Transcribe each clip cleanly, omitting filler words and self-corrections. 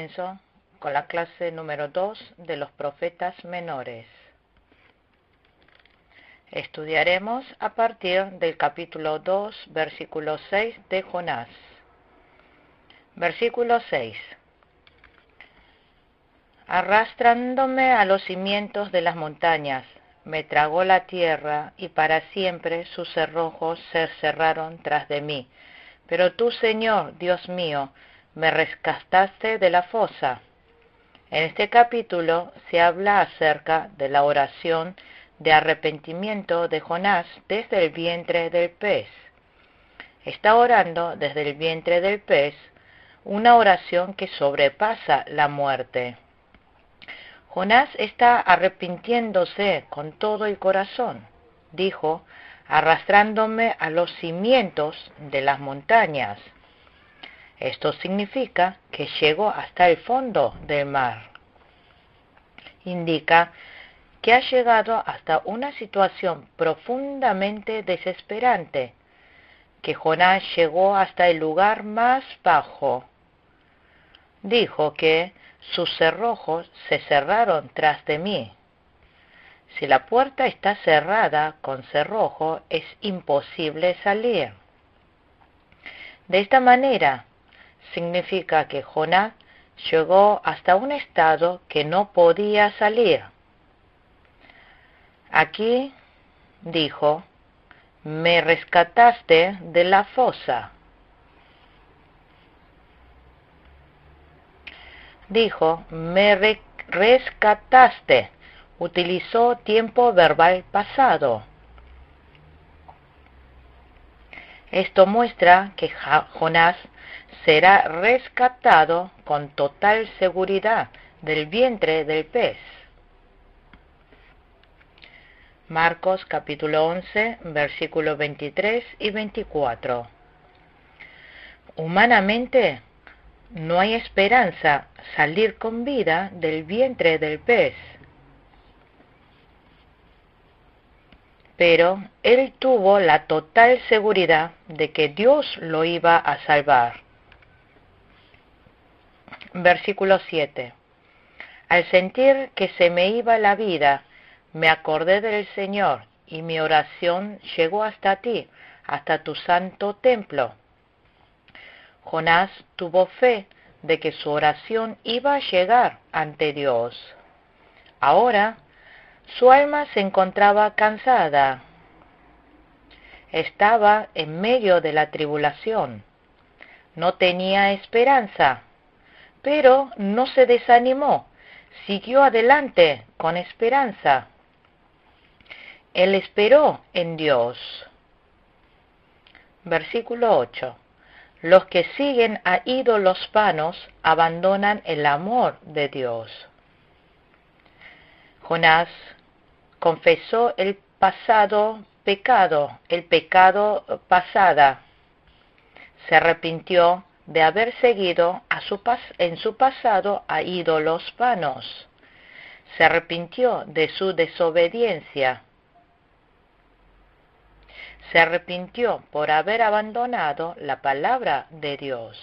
comienzo con la clase número 2 de los profetas menores. Estudiaremos a partir del capítulo 2, versículo 6 de Jonás. Versículo 6. Arrastrándome a los cimientos de las montañas, me tragó la tierra y para siempre sus cerrojos se cerraron tras de mí. Pero tú, Señor, Dios mío, me rescataste de la fosa. En este capítulo se habla acerca de la oración de arrepentimiento de Jonás desde el vientre del pez. Está orando desde el vientre del pez, una oración que sobrepasa la muerte. Jonás está arrepintiéndose con todo el corazón. Dijo, arrastrándome a los cimientos de las montañas. Esto significa que llegó hasta el fondo del mar. Indica que ha llegado hasta una situación profundamente desesperante, que Jonás llegó hasta el lugar más bajo. Dijo que sus cerrojos se cerraron tras de mí. Si la puerta está cerrada con cerrojo, es imposible salir. De esta manera, significa que Jonás llegó hasta un estado que no podía salir. Aquí dijo, me rescataste de la fosa. Dijo, me rescataste. Utilizó tiempo verbal pasado. Esto muestra que Jonás será rescatado con total seguridad del vientre del pez. Marcos capítulo 11, versículos 23 y 24. Humanamente, no hay esperanza salir con vida del vientre del pez. Pero él tuvo la total seguridad de que Dios lo iba a salvar. Versículo 7. Al sentir que se me iba la vida, me acordé del Señor, y mi oración llegó hasta ti, hasta tu santo templo. Jonás tuvo fe de que su oración iba a llegar ante Dios. Ahora, su alma se encontraba cansada. Estaba en medio de la tribulación. No tenía esperanza, pero no se desanimó. Siguió adelante con esperanza. Él esperó en Dios. Versículo 8. Los que siguen a ídolos vanos abandonan el amor de Dios. Jonás confesó el pecado pasada. Se arrepintió de haber seguido en su pasado a ídolos vanos. Se arrepintió de su desobediencia. Se arrepintió por haber abandonado la palabra de Dios.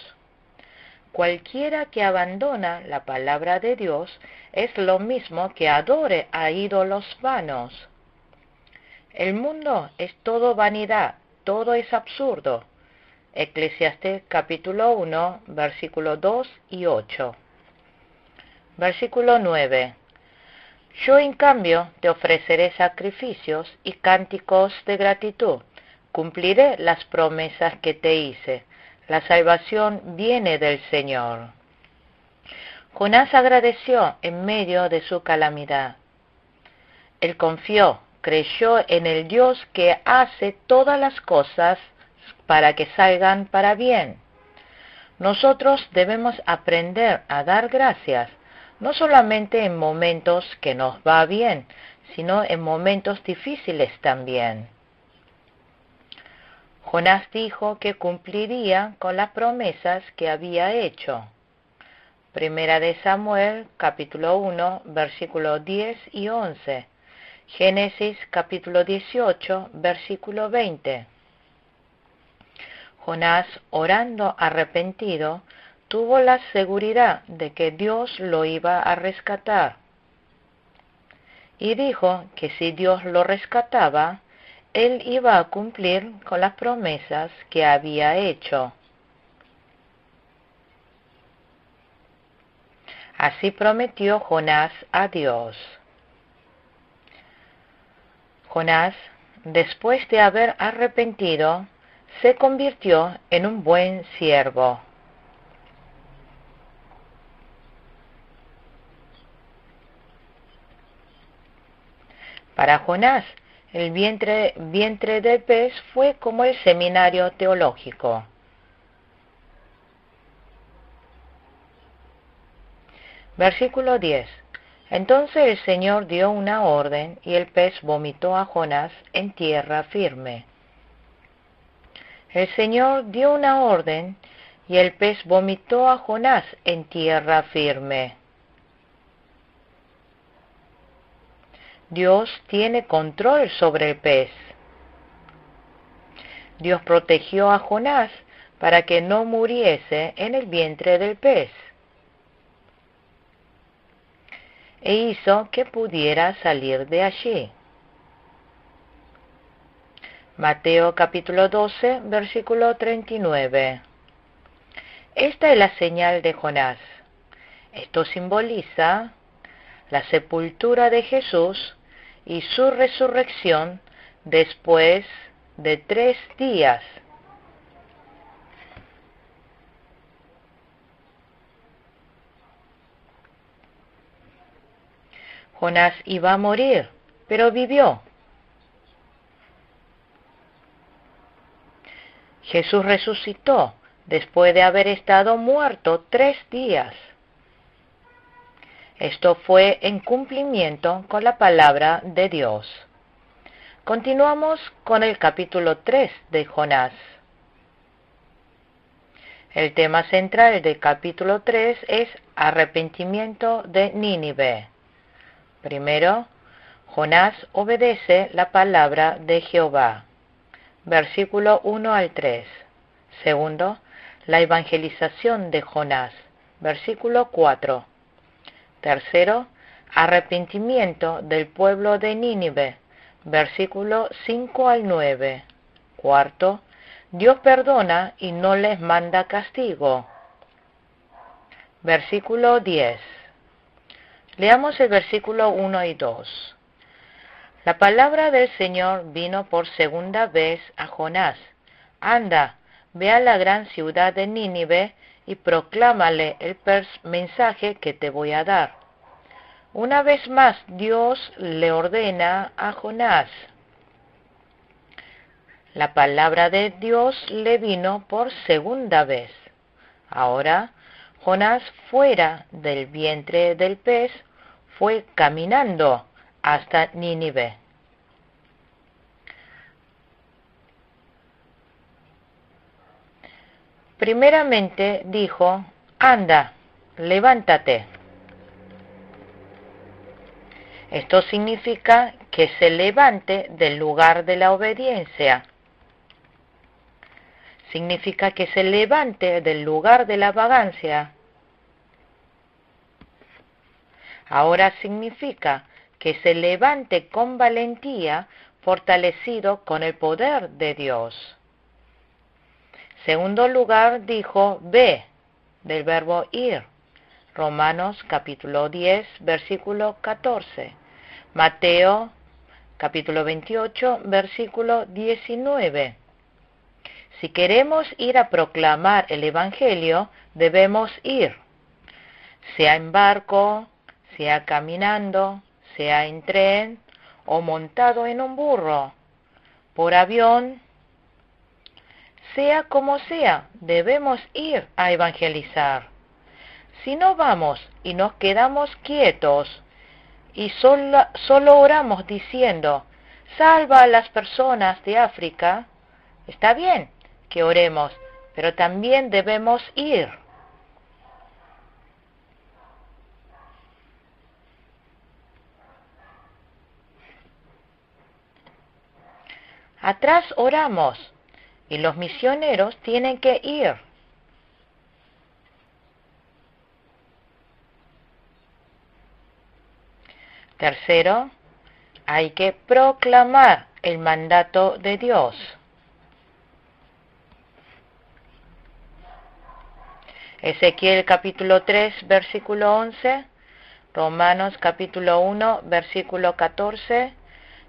Cualquiera que abandona la palabra de Dios es lo mismo que adore a ídolos vanos. El mundo es todo vanidad, todo es absurdo. Eclesiastés capítulo 1, versículos 2 y 8. Versículo 9. Yo en cambio te ofreceré sacrificios y cánticos de gratitud. Cumpliré las promesas que te hice. La salvación viene del Señor. Jonás agradeció en medio de su calamidad. Él confió, creyó en el Dios que hace todas las cosas para que salgan para bien. Nosotros debemos aprender a dar gracias, no solamente en momentos que nos va bien, sino en momentos difíciles también. Jonás dijo que cumpliría con las promesas que había hecho. Primera de Samuel, capítulo 1, versículos 10 y 11. Génesis, capítulo 18, versículo 20. Jonás, orando arrepentido, tuvo la seguridad de que Dios lo iba a rescatar. Y dijo que si Dios lo rescataba, él iba a cumplir con las promesas que había hecho. Así prometió Jonás a Dios. Jonás, después de haber arrepentido, se convirtió en un buen siervo. Para Jonás, el vientre del pez fue como el seminario teológico. Versículo 10. Entonces el Señor dio una orden y el pez vomitó a Jonás en tierra firme. El Señor dio una orden y el pez vomitó a Jonás en tierra firme. Dios tiene control sobre el pez. Dios protegió a Jonás para que no muriese en el vientre del pez, e hizo que pudiera salir de allí. Mateo capítulo 12, versículo 39. Esta es la señal de Jonás. Esto simboliza la sepultura de Jesús y su resurrección después de 3 días. Jonás iba a morir, pero vivió. Jesús resucitó después de haber estado muerto 3 días. Esto fue en cumplimiento con la palabra de Dios. Continuamos con el capítulo 3 de Jonás. El tema central del capítulo 3 es arrepentimiento de Nínive. Primero, Jonás obedece la palabra de Jehová. Versículo 1 al 3. Segundo, la evangelización de Jonás. Versículo 4. Tercero, arrepentimiento del pueblo de Nínive. Versículo 5 al 9. Cuarto, Dios perdona y no les manda castigo. Versículo 10. Leamos el versículo 1 y 2. La palabra del Señor vino por segunda vez a Jonás. Anda, ve a la gran ciudad de Nínive y proclámale el mensaje que te voy a dar. Una vez más Dios le ordena a Jonás. La palabra de Dios le vino por segunda vez. Ahora, Jonás, fuera del vientre del pez, fue caminando hasta Nínive. Primeramente dijo, anda, levántate. Esto significa que se levante del lugar de la obediencia. Significa que se levante del lugar de la vagancia. Ahora significa que se levante con valentía, fortalecido con el poder de Dios. Segundo lugar dijo, ve, del verbo ir. Romanos capítulo 10, versículo 14. Mateo capítulo 28, versículo 19. Si queremos ir a proclamar el Evangelio, debemos ir, sea en barco, sea caminando, sea en tren o montado en un burro, por avión, sea como sea, debemos ir a evangelizar. Si no vamos y nos quedamos quietos y solo oramos diciendo, salva a las personas de África, está bien que oremos, pero también debemos ir. Atrás oramos y los misioneros tienen que ir. Tercero, hay que proclamar el mandato de Dios. Ezequiel capítulo 3, versículo 11, Romanos capítulo 1, versículo 14,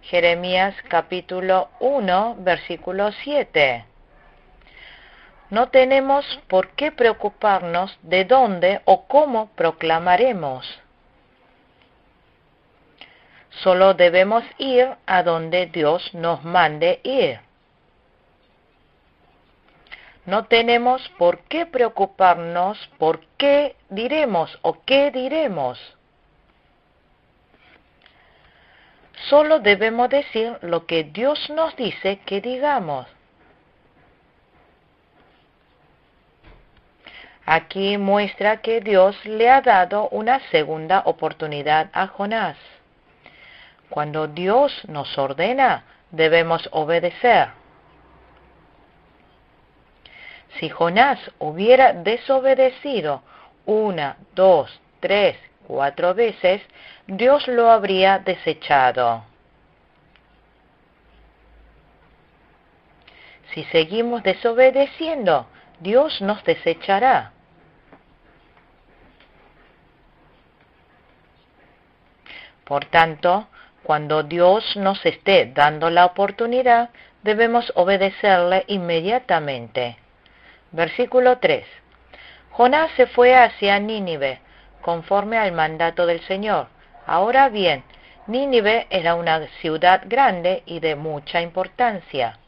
Jeremías capítulo 1, versículo 7. No tenemos por qué preocuparnos de dónde o cómo proclamaremos. Solo debemos ir a donde Dios nos mande ir. No tenemos por qué preocuparnos por qué diremos o qué diremos. Solo debemos decir lo que Dios nos dice que digamos. Aquí muestra que Dios le ha dado una segunda oportunidad a Jonás. Cuando Dios nos ordena, debemos obedecer. Si Jonás hubiera desobedecido 1, 2, 3, 4 veces, Dios lo habría desechado. Si seguimos desobedeciendo, Dios nos desechará. Por tanto, cuando Dios nos esté dando la oportunidad, debemos obedecerle inmediatamente. Versículo 3. Jonás se fue hacia Nínive, conforme al mandato del Señor. Ahora bien, Nínive era una ciudad grande y de mucha importancia.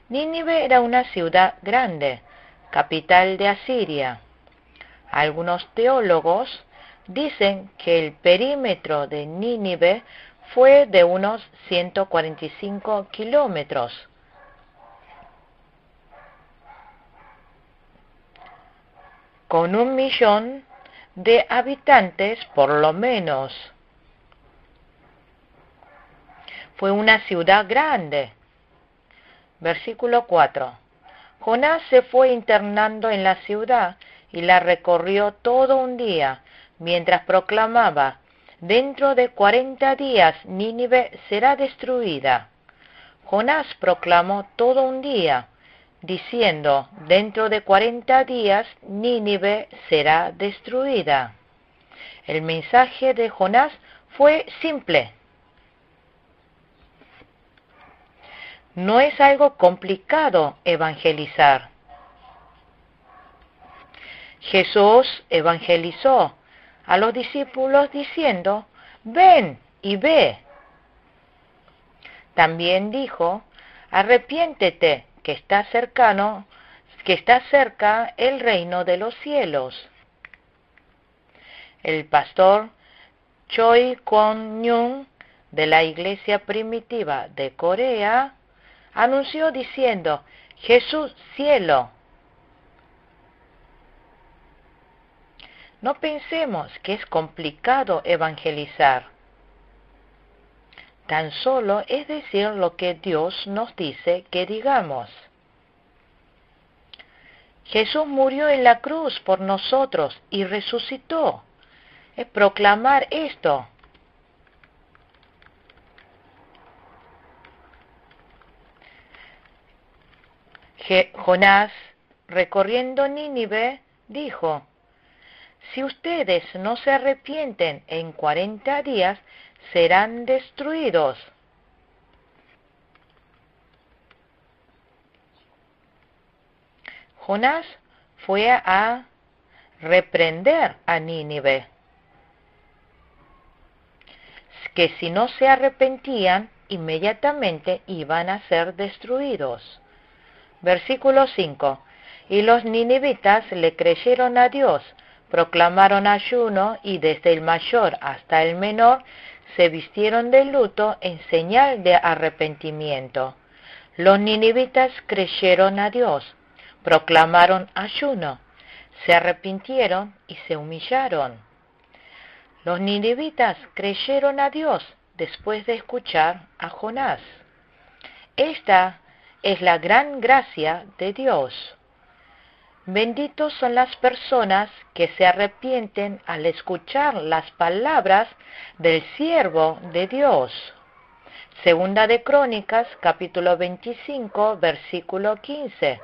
Nínive era una ciudad grande, capital de Asiria. Algunos teólogos dicen que el perímetro de Nínive fue de unos 145 kilómetros. Con 1 millón de habitantes por lo menos. Fue una ciudad grande. Versículo 4. Jonás se fue internando en la ciudad y la recorrió todo un día, mientras proclamaba: dentro de 40 días Nínive será destruida. Jonás proclamó todo un día, diciendo: dentro de 40 días Nínive será destruida. El mensaje de Jonás fue simple. No es algo complicado evangelizar. Jesús evangelizó a los discípulos diciendo: ven y ve. También dijo: arrepiéntete, que está cerca el reino de los cielos. El pastor Choi Kwon-nyung de la iglesia primitiva de Corea anunció diciendo: Jesús cielo. No pensemos que es complicado evangelizar. Tan solo es decir lo que Dios nos dice que digamos. Jesús murió en la cruz por nosotros y resucitó. Es proclamar esto. Jonás, recorriendo Nínive, dijo: si ustedes no se arrepienten en 40 días, serán destruidos. Jonás fue a reprender a Nínive, que si no se arrepentían, inmediatamente iban a ser destruidos. Versículo 5. Y los ninivitas le creyeron a Dios, proclamaron ayuno y desde el mayor hasta el menor se vistieron de luto en señal de arrepentimiento. Los ninivitas creyeron a Dios, proclamaron ayuno, se arrepintieron y se humillaron. Los ninivitas creyeron a Dios después de escuchar a Jonás. Esta es la gran gracia de Dios. Benditos son las personas que se arrepienten al escuchar las palabras del siervo de Dios. Segunda de Crónicas, capítulo 25, versículo 15.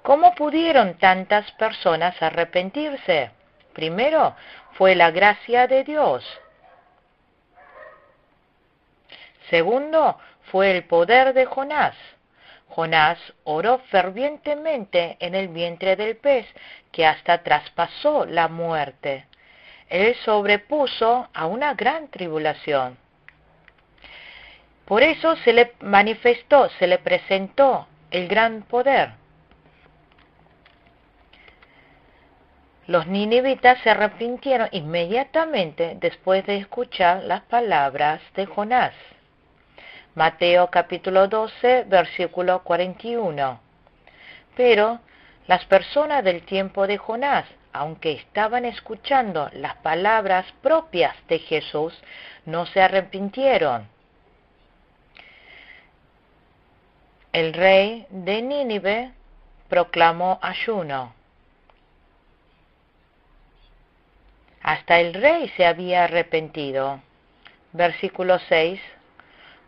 ¿Cómo pudieron tantas personas arrepentirse? Primero, fue la gracia de Dios. Segundo, fue el poder de Jonás. Jonás oró fervientemente en el vientre del pez, que hasta traspasó la muerte. Él sobrepuso a una gran tribulación. Por eso se le manifestó, se le presentó el gran poder. Los ninivitas se arrepintieron inmediatamente después de escuchar las palabras de Jonás. Mateo capítulo 12, versículo 41. Pero las personas del tiempo de Jonás, aunque estaban escuchando las palabras propias de Jesús, no se arrepintieron. El rey de Nínive proclamó ayuno. Hasta el rey se había arrepentido. Versículo 6.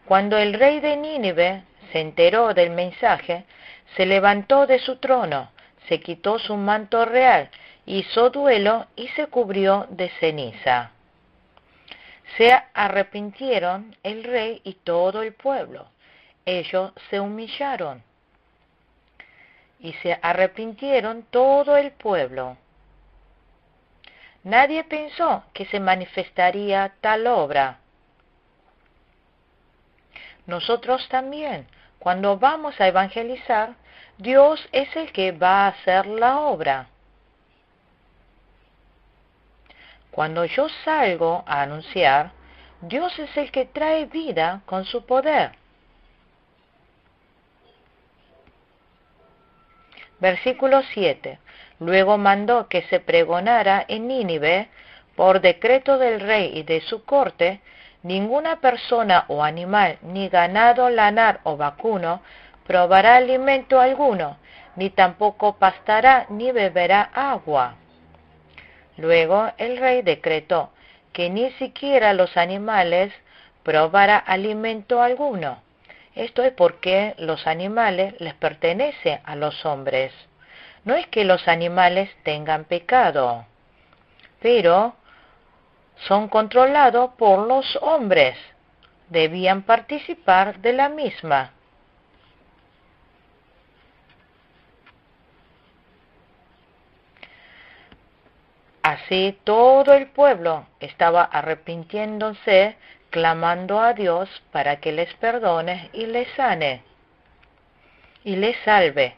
Cuando el rey de Nínive se enteró del mensaje, se levantó de su trono, se quitó su manto real, hizo duelo y se cubrió de ceniza. Se arrepintieron el rey y todo el pueblo. Ellos se humillaron y se arrepintieron todo el pueblo. Nadie pensó que se manifestaría tal obra. Nosotros también, cuando vamos a evangelizar, Dios es el que va a hacer la obra. Cuando yo salgo a anunciar, Dios es el que trae vida con su poder. Versículo 7. Luego mandó que se pregonara en Nínive, por decreto del rey y de su corte, ninguna persona o animal, ni ganado lanar o vacuno, probará alimento alguno, ni tampoco pastará ni beberá agua. Luego el rey decretó que ni siquiera los animales probará alimento alguno. Esto es porque los animales les pertenecen a los hombres. No es que los animales tengan pecado, pero son controlados por los hombres. Debían participar de la misma. Así todo el pueblo estaba arrepintiéndose, clamando a Dios para que les perdone y les sane y les salve.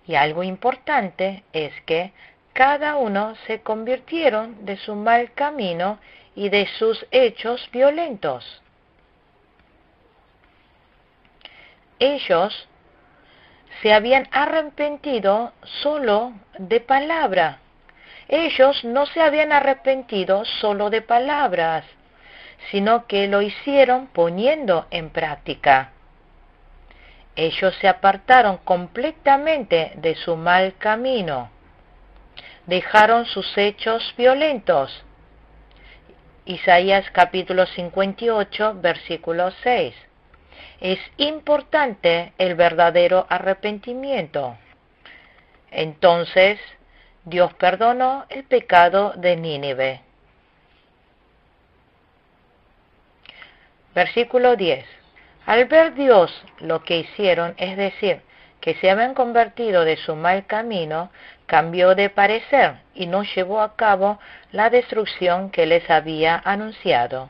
Y algo importante es que cada uno se convirtieron de su mal camino y de sus hechos violentos. Ellos se habían arrepentido solo de palabra. Ellos no se habían arrepentido solo de palabras, sino que lo hicieron poniendo en práctica. Ellos se apartaron completamente de su mal camino. Dejaron sus hechos violentos. Isaías capítulo 58, versículo 6. Es importante el verdadero arrepentimiento. Entonces, Dios perdonó el pecado de Nínive. Versículo 10. Al ver Dios lo que hicieron, es decir, que se habían convertido de su mal camino, cambió de parecer y no llevó a cabo la destrucción que les había anunciado.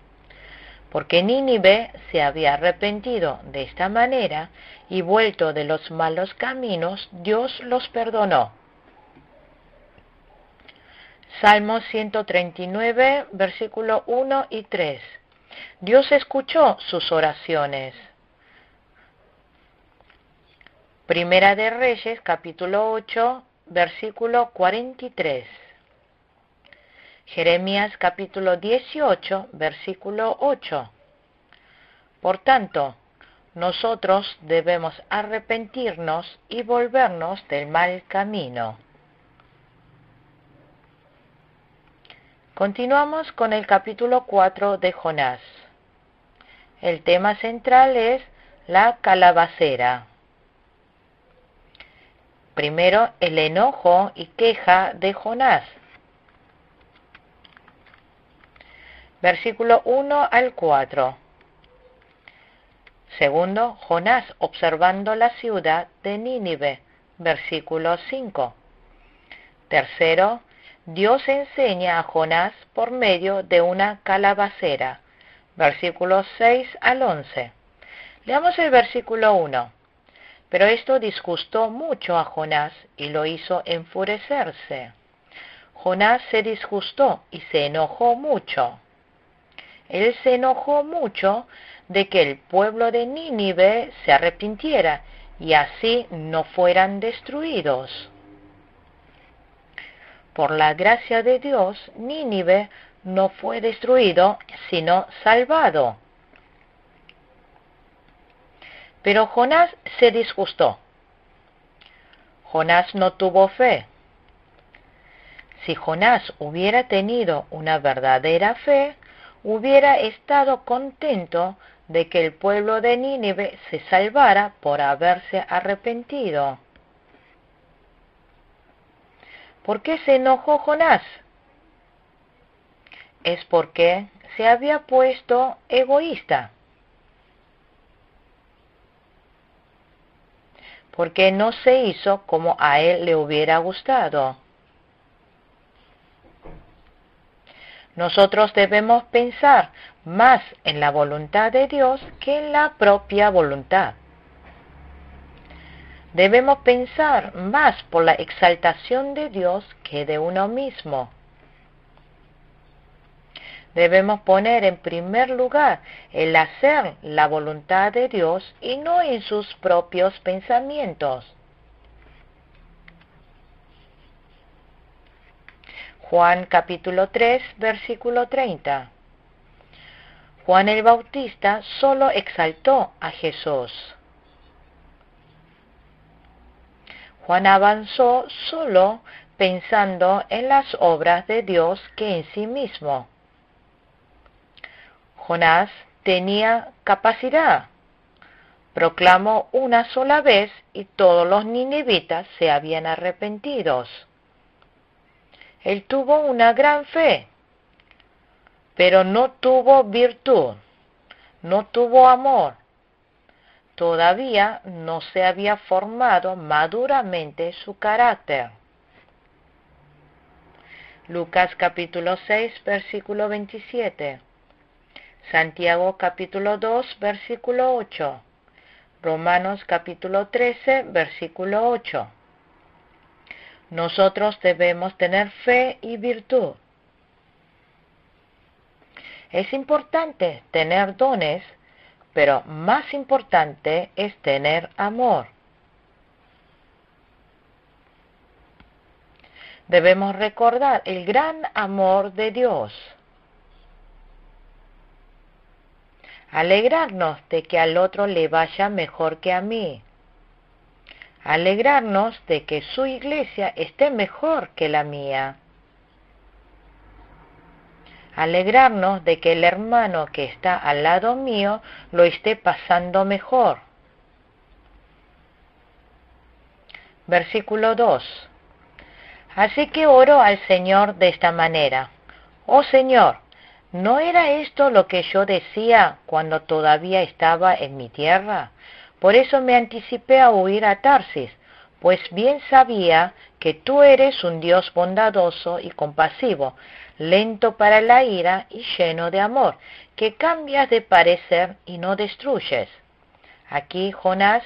Porque Nínive se había arrepentido de esta manera y vuelto de los malos caminos, Dios los perdonó. Salmo 139, versículo 1 y 3. Dios escuchó sus oraciones. Primera de Reyes, capítulo 8, versículo 43. Jeremías, capítulo 18, versículo 8. Por tanto, nosotros debemos arrepentirnos y volvernos del mal camino. Continuamos con el capítulo 4 de Jonás. El tema central es la calabacera. Primero, el enojo y queja de Jonás. Versículo 1 al 4. Segundo, Jonás observando la ciudad de Nínive. Versículo 5. Tercero, Dios enseña a Jonás por medio de una calabacera. Versículos 6 al 11. Leamos el versículo 1. Pero esto disgustó mucho a Jonás y lo hizo enfurecerse. Jonás se disgustó y se enojó mucho. Él se enojó mucho de que el pueblo de Nínive se arrepintiera y así no fueran destruidos. Por la gracia de Dios, Nínive no fue destruido, sino salvado. Pero Jonás se disgustó. Jonás no tuvo fe. Si Jonás hubiera tenido una verdadera fe, hubiera estado contento de que el pueblo de Nínive se salvara por haberse arrepentido. ¿Por qué se enojó Jonás? Es porque se había puesto egoísta. Porque no se hizo como a él le hubiera gustado. Nosotros debemos pensar más en la voluntad de Dios que en la propia voluntad. Debemos pensar más por la exaltación de Dios que de uno mismo. Debemos poner en primer lugar el hacer la voluntad de Dios y no en sus propios pensamientos. Juan capítulo 3, versículo 30. Juan el Bautista solo exaltó a Jesús. Juan avanzó solo pensando en las obras de Dios que en sí mismo. Jonás tenía capacidad. Proclamó una sola vez y todos los ninivitas se habían arrepentido. Él tuvo una gran fe, pero no tuvo virtud, no tuvo amor. Todavía no se había formado maduramente su carácter. Lucas capítulo 6, versículo 27. Santiago capítulo 2, versículo 8. Romanos capítulo 13, versículo 8. Nosotros debemos tener fe y virtud. Es importante tener dones, pero más importante es tener amor. Debemos recordar el gran amor de Dios. Alegrarnos de que al otro le vaya mejor que a mí. Alegrarnos de que su iglesia esté mejor que la mía. Alegrarnos de que el hermano que está al lado mío lo esté pasando mejor. Versículo 2. Así que oro al Señor de esta manera. Oh Señor, ¿no era esto lo que yo decía cuando todavía estaba en mi tierra? Por eso me anticipé a huir a Tarsis, pues bien sabía que tú eres un Dios bondadoso y compasivo, lento para la ira y lleno de amor, que cambias de parecer y no destruyes. Aquí Jonás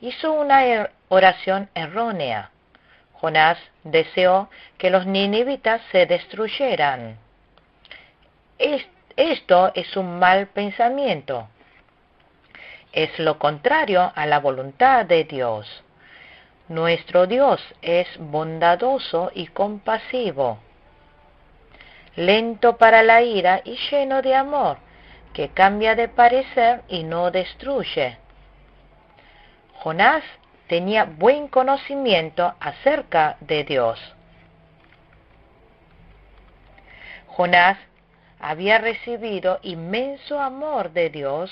hizo una oración errónea. Jonás deseó que los ninivitas se destruyeran. Esto es un mal pensamiento. Es lo contrario a la voluntad de Dios. Nuestro Dios es bondadoso y compasivo, lento para la ira y lleno de amor, que cambia de parecer y no destruye. Jonás tenía buen conocimiento acerca de Dios. Jonás había recibido inmenso amor de Dios,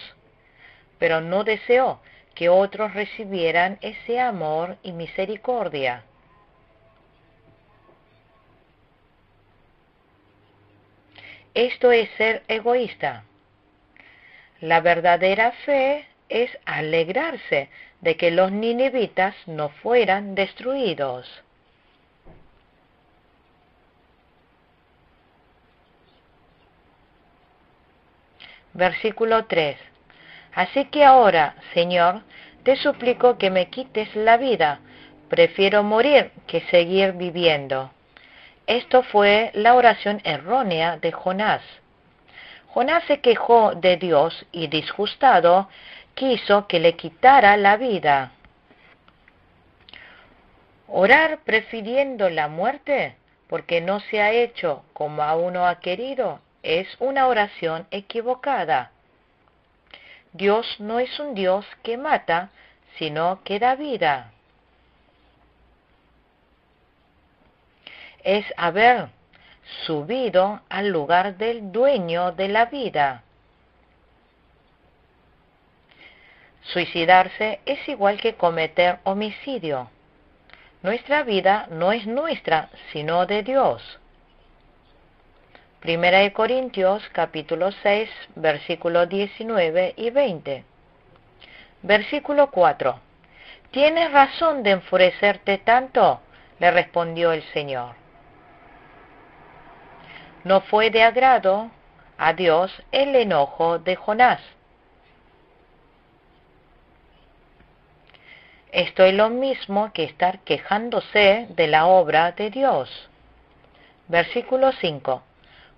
pero no deseó que otros recibieran ese amor y misericordia. Esto es ser egoísta. La verdadera fe es alegrarse de que los ninivitas no fueran destruidos. Versículo 3. Así que ahora, Señor, te suplico que me quites la vida. Prefiero morir que seguir viviendo. Esto fue la oración errónea de Jonás. Jonás se quejó de Dios y disgustado quiso que le quitara la vida. Orar prefiriendo la muerte porque no se ha hecho como a uno ha querido es una oración equivocada. Dios no es un Dios que mata, sino que da vida. Es haber subido al lugar del dueño de la vida. Suicidarse es igual que cometer homicidio. Nuestra vida no es nuestra, sino de Dios. Primera de Corintios, capítulo 6, versículos 19 y 20. Versículo 4. ¿Tienes razón de enfurecerte tanto?, le respondió el Señor. No fue de agrado a Dios el enojo de Jonás. Esto es lo mismo que estar quejándose de la obra de Dios. Versículo 5.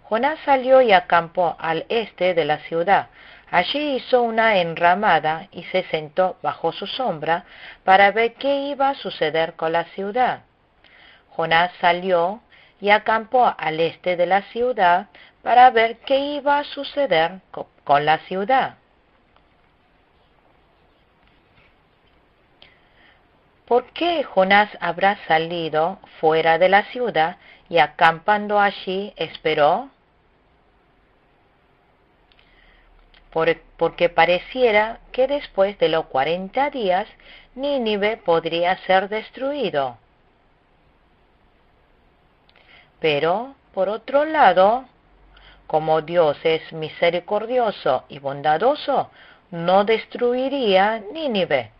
Jonás salió y acampó al este de la ciudad. Allí hizo una enramada y se sentó bajo su sombra para ver qué iba a suceder con la ciudad. Jonás salió y acampó al este de la ciudad para ver qué iba a suceder con la ciudad. ¿Por qué Jonás habrá salido fuera de la ciudad y acampando allí esperó? Porque pareciera que después de los 40 días Nínive podría ser destruido. Pero, por otro lado, como Dios es misericordioso y bondadoso, no destruiría Nínive.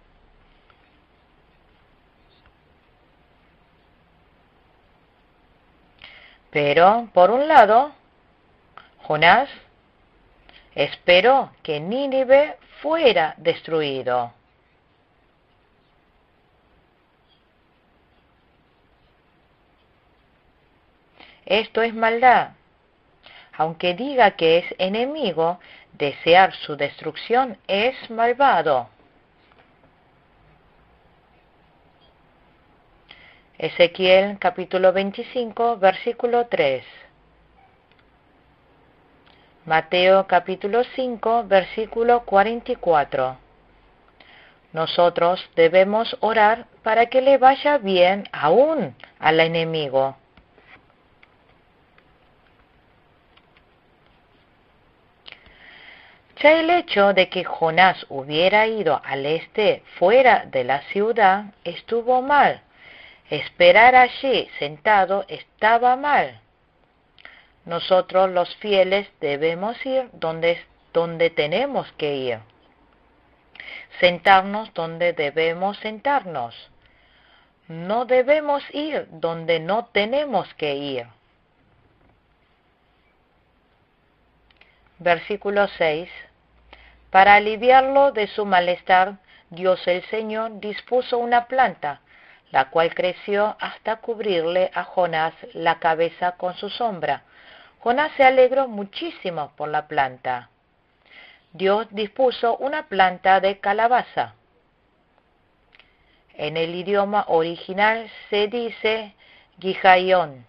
Pero, por un lado, Jonás esperó que Nínive fuera destruido. Esto es maldad. Aunque diga que es enemigo, desear su destrucción es malvado. Ezequiel capítulo 25, versículo 3. Mateo capítulo 5, versículo 44. Nosotros debemos orar para que le vaya bien aún al enemigo. Ya el hecho de que Jonás hubiera ido al este fuera de la ciudad estuvo mal. Esperar allí sentado estaba mal. Nosotros los fieles debemos ir donde tenemos que ir. Sentarnos donde debemos sentarnos. No debemos ir donde no tenemos que ir. Versículo 6. Para aliviarlo de su malestar, Dios el Señor dispuso una planta, la cual creció hasta cubrirle a Jonás la cabeza con su sombra. Jonás se alegró muchísimo por la planta. Dios dispuso una planta de calabaza. En el idioma original se dice gigaión.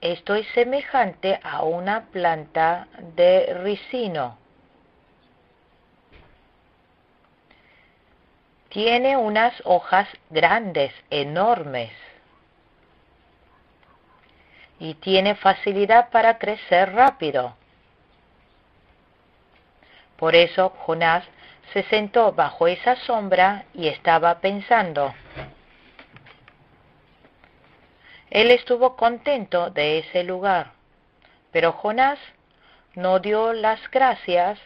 Esto es semejante a una planta de ricino. Tiene unas hojas grandes, enormes, y tiene facilidad para crecer rápido. Por eso Jonás se sentó bajo esa sombra y estaba pensando. Él estuvo contento de ese lugar, pero Jonás no dio las gracias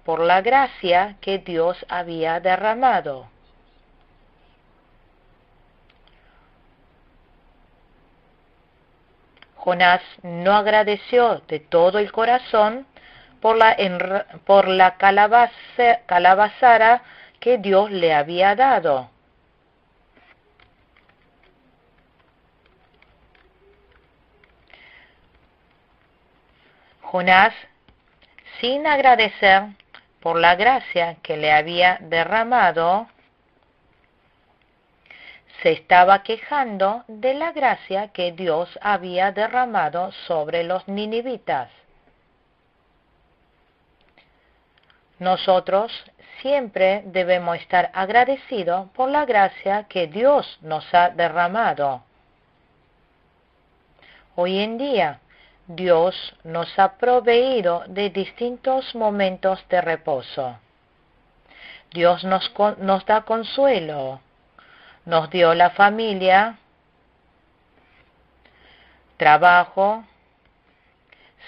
por la gracia que Dios había derramado. Jonás no agradeció de todo el corazón por la calabazara que Dios le había dado. Jonás, sin agradecer por la gracia que le había derramado, se estaba quejando de la gracia que Dios había derramado sobre los ninivitas. Nosotros siempre debemos estar agradecidos por la gracia que Dios nos ha derramado. Hoy en día, Dios nos ha proveído de distintos momentos de reposo. Dios nos da consuelo, nos dio la familia, trabajo,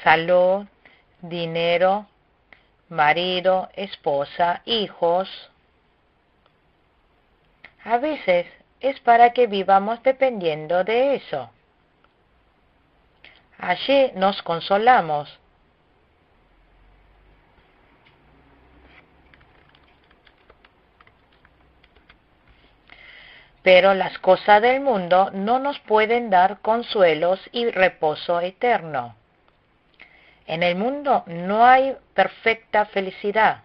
salud, dinero, marido, esposa, hijos. A veces es para que vivamos dependiendo de eso. Allí nos consolamos. Pero las cosas del mundo no nos pueden dar consuelos y reposo eterno. En el mundo no hay perfecta felicidad.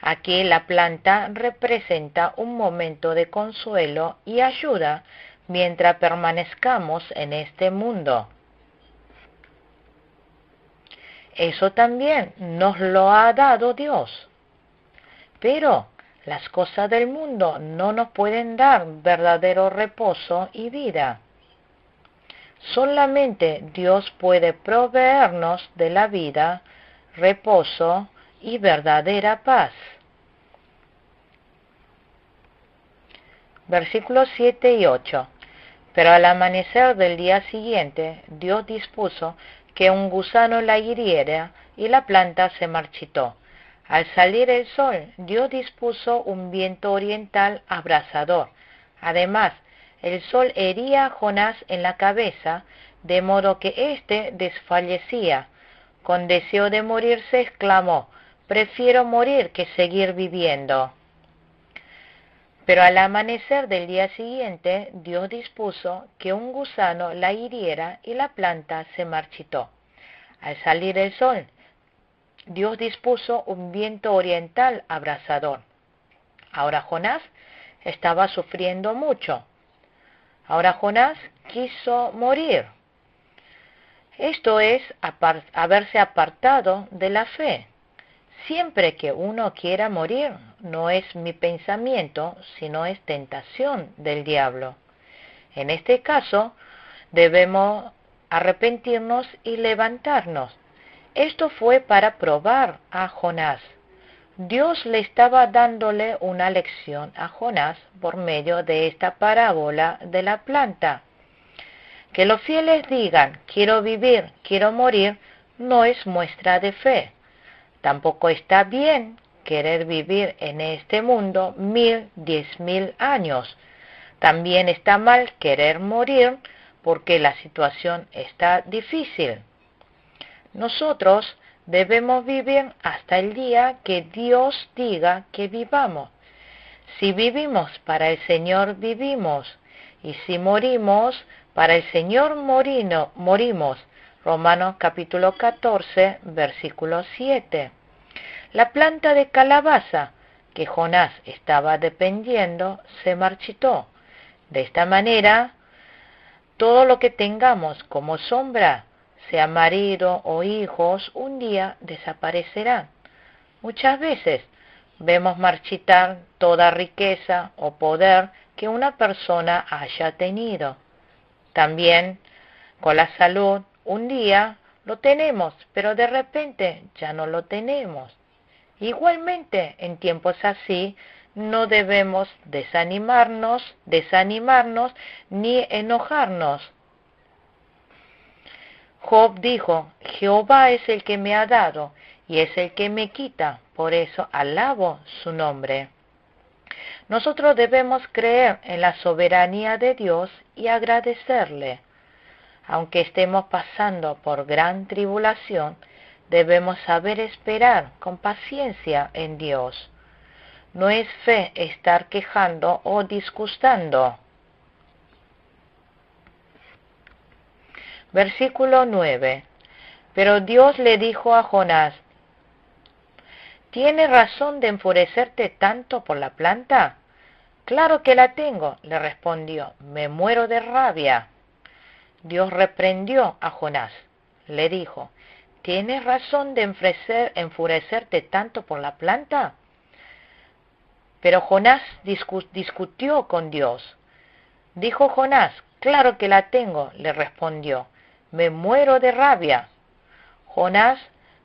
Aquí la planta representa un momento de consuelo y ayuda mientras permanezcamos en este mundo. Eso también nos lo ha dado Dios. Pero las cosas del mundo no nos pueden dar verdadero reposo y vida. Solamente Dios puede proveernos de la vida, reposo y verdadera paz. Versículos 7 y 8. Pero al amanecer del día siguiente, Dios dispuso que un gusano la hiriera y la planta se marchitó. Al salir el sol, Dios dispuso un viento oriental abrasador. Además, el sol hería a Jonás en la cabeza, de modo que éste desfallecía. Con deseo de morirse exclamó: «Prefiero morir que seguir viviendo». Pero al amanecer del día siguiente, Dios dispuso que un gusano la hiriera y la planta se marchitó. Al salir el sol, Dios dispuso un viento oriental abrasador. Ahora Jonás estaba sufriendo mucho. Ahora Jonás quiso morir. Esto es haberse apartado de la fe. Siempre que uno quiera morir, no es mi pensamiento, sino es tentación del diablo. En este caso, debemos arrepentirnos y levantarnos. Esto fue para probar a Jonás. Dios le estaba dándole una lección a Jonás por medio de esta parábola de la planta. Que los fieles digan: quiero vivir, quiero morir, no es muestra de fe. Tampoco está bien querer vivir en este mundo 1000, 10.000 años. También está mal querer morir porque la situación está difícil. Nosotros debemos vivir hasta el día que Dios diga que vivamos. Si vivimos, para el Señor vivimos, y si morimos, para el Señor morimos. Romanos capítulo 14, versículo 7. La planta de calabaza que Jonás estaba dependiendo se marchitó. De esta manera, todo lo que tengamos como sombra, sea marido o hijos, un día desaparecerán. Muchas veces vemos marchitar toda riqueza o poder que una persona haya tenido. También con la salud, un día lo tenemos, pero de repente ya no lo tenemos. Igualmente, en tiempos así, no debemos desanimarnos ni enojarnos. Job dijo, Jehová es el que me ha dado y es el que me quita, por eso alabo su nombre. Nosotros debemos creer en la soberanía de Dios y agradecerle. Aunque estemos pasando por gran tribulación, debemos saber esperar con paciencia en Dios. No es fe estar quejando o disgustando. Versículo 9. Pero Dios le dijo a Jonás, ¿tienes razón de enfurecerte tanto por la planta? Claro que la tengo, le respondió, me muero de rabia. Dios reprendió a Jonás, le dijo, ¿tienes razón de enfurecerte tanto por la planta? Pero Jonás discutió con Dios. Dijo Jonás, claro que la tengo, le respondió, me muero de rabia. Jonás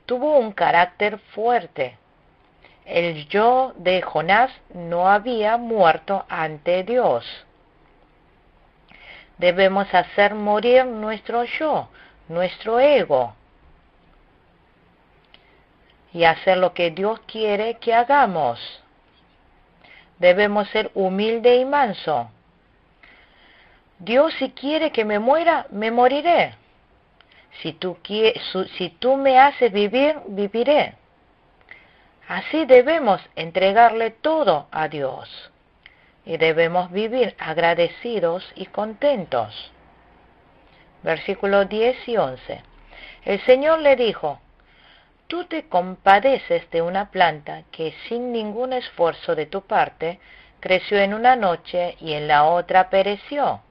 tuvo un carácter fuerte. El yo de Jonás no había muerto ante Dios. Debemos hacer morir nuestro yo, nuestro ego, y hacer lo que Dios quiere que hagamos. Debemos ser humilde y manso. Dios, si quiere que me muera, me moriré. Si tú me haces vivir, viviré. Así debemos entregarle todo a Dios. Y debemos vivir agradecidos y contentos. Versículos 10 y 11. El Señor le dijo, tú te compadeces de una planta que sin ningún esfuerzo de tu parte creció en una noche y en la otra pereció.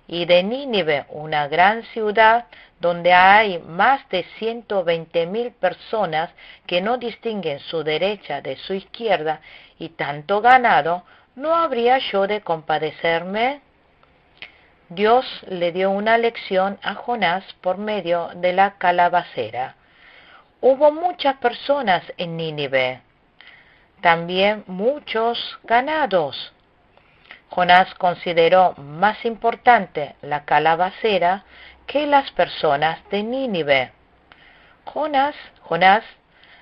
Y de Nínive, una gran ciudad donde hay más de 120,000 personas que no distinguen su derecha de su izquierda y tanto ganado, ¿no habría yo de compadecerme? Dios le dio una lección a Jonás por medio de la calabacera. Hubo muchas personas en Nínive, también muchos ganados. Jonás consideró más importante la calabacera que las personas de Nínive. Jonás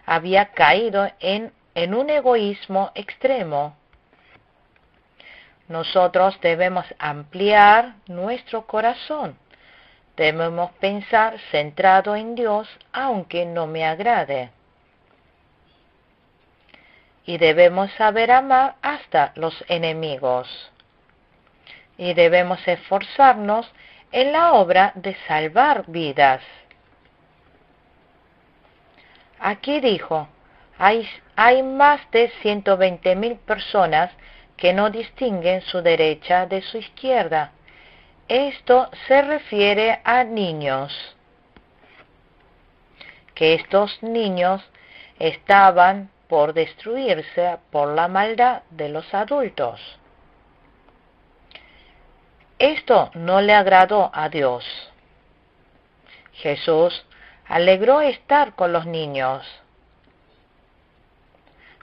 había caído en un egoísmo extremo. Nosotros debemos ampliar nuestro corazón. Debemos pensar centrado en Dios, aunque no me agrade. Y debemos saber amar hasta los enemigos. Y debemos esforzarnos en la obra de salvar vidas. Aquí dijo, hay más de 120,000 personas que no distinguen su derecha de su izquierda. Esto se refiere a niños, que estos niños estaban por destruirse por la maldad de los adultos. Esto no le agradó a Dios. Jesús alegró estar con los niños.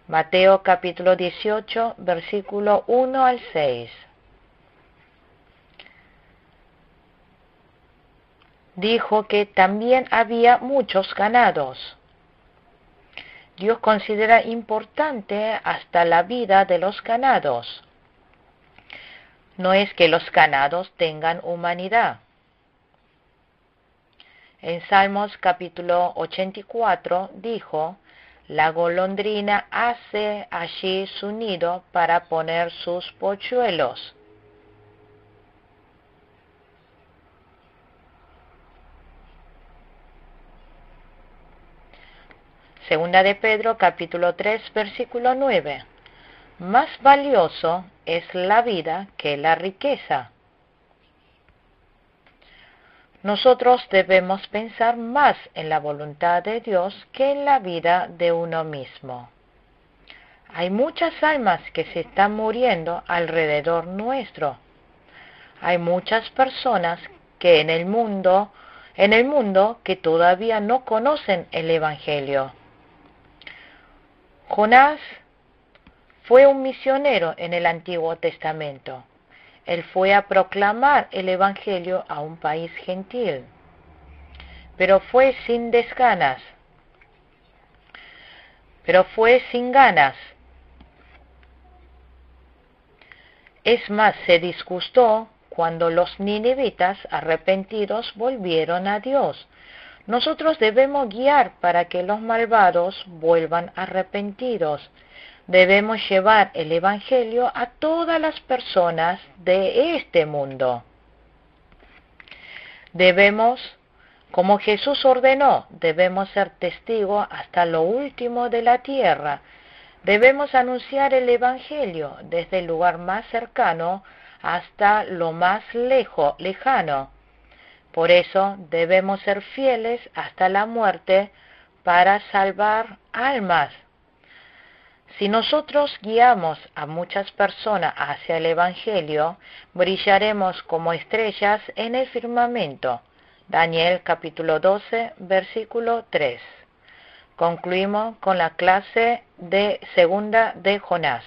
Mateo capítulo 18, versículo 1 al 6. Dijo que también había muchos ganados. Dios considera importante hasta la vida de los ganados. No es que los ganados tengan humanidad. En Salmos capítulo 84 dijo, la golondrina hace allí su nido para poner sus polluelos. Segunda de Pedro capítulo 3 versículo 9. Más valioso es la vida que la riqueza. Nosotros debemos pensar más en la voluntad de Dios que en la vida de uno mismo. Hay muchas almas que se están muriendo alrededor nuestro. Hay muchas personas que en el mundo que todavía no conocen el Evangelio. Jonás fue un misionero en el Antiguo Testamento. Él fue a proclamar el Evangelio a un país gentil, pero fue sin ganas. Es más, se disgustó cuando los ninivitas arrepentidos volvieron a Dios. Nosotros debemos guiar para que los malvados vuelvan arrepentidos. Debemos llevar el Evangelio a todas las personas de este mundo. Como Jesús ordenó, debemos ser testigos hasta lo último de la tierra. Debemos anunciar el Evangelio desde el lugar más cercano hasta lo más lejano. Por eso debemos ser fieles hasta la muerte para salvar almas. Si nosotros guiamos a muchas personas hacia el Evangelio, brillaremos como estrellas en el firmamento. Daniel capítulo 12, versículo 3. Concluimos con la clase de segunda de Jonás.